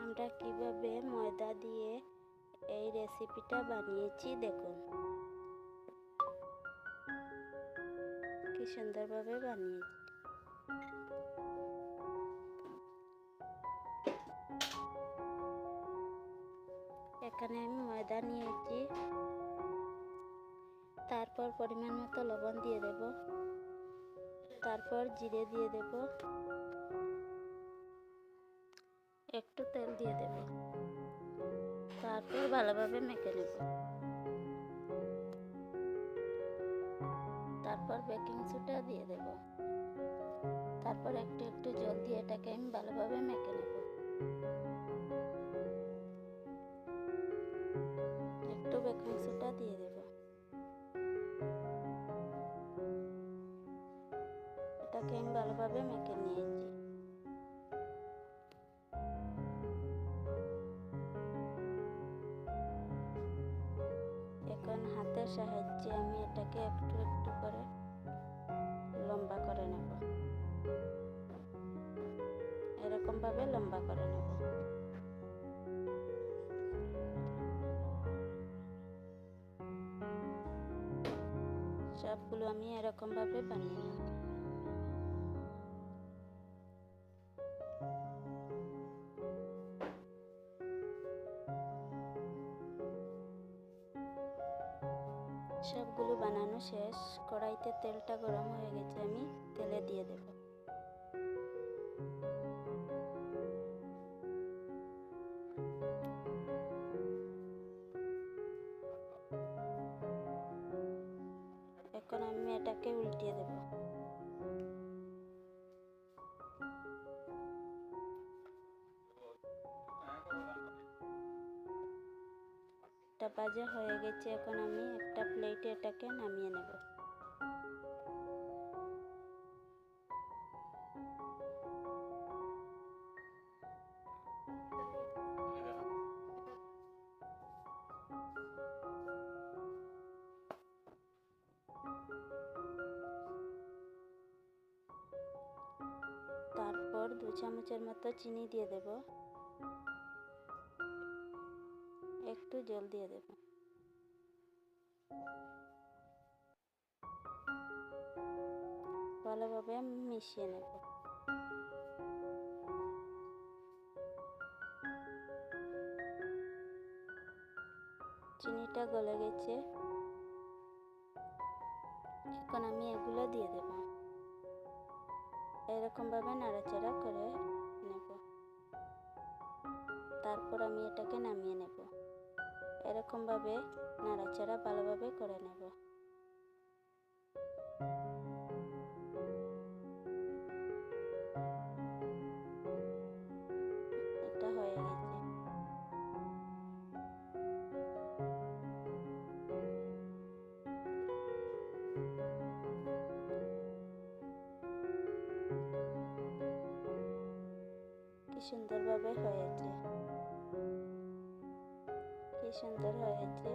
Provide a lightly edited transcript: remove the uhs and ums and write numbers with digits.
আমরা কিভাবে ময়দা দিয়ে এই রেসিপিটা বানিয়েছি দেখুন, কি সুন্দরভাবে বানিয়েছি। এখানে আমি ময়দা নিয়েছি, তারপর পরিমাণ মতো লবণ দিয়ে দেব, তারপর জিরে দিয়ে দেব, একটু তেল দিয়ে দেব, তারপর ভালোভাবে মেখে নেব। তারপর বেকিং সোডা দিয়ে দেব, তারপর একটু একটু জল দিয়ে এটাকে আমি ভালোভাবে মেখে নেব। একটু বেকিং সোডা দিয়ে দেব, এটাকে আমি ভালোভাবে মেখে নিয়েছি। এখন হাতের সাহায্যে আমি এটাকে একটু একটু করে লম্বা করে নেব, এরকম ভাবে লম্বা করে নেব। সবগুলো আমি এরকম ভাবে বানিয়ে নেব। সবগুলো বানানো শেষ। কড়াইতে তেলটা গরম হয়ে গেছে, আমি তেলে দিয়ে দেব। এখন আমি এটাকে উল্টিয়ে দেব। এটা ভাজা হয়ে গেছে, এখন আমি একটা প্লেটে এটাকে নামিয়ে নেব। তারপর 2 চামচের মতো চিনি দিয়ে দেব, একটু জল দিয়ে দেব, ভালোভাবে মিশিয়ে নেব। চিনিটা গলে গেছে, এখন আমি এগুলো দিয়ে দেব, এরকম ভাবে নাড়াচাড়া করে নেব। তারপর আমি এটাকে নামিয়ে নেব, এরকম ভাবে নাড়াচাড়া ভালোভাবে করে নেব। এটা হয়ে গেছে। কি সুন্দরভাবে হয়েছে, কি সুন্দর হয়েছে।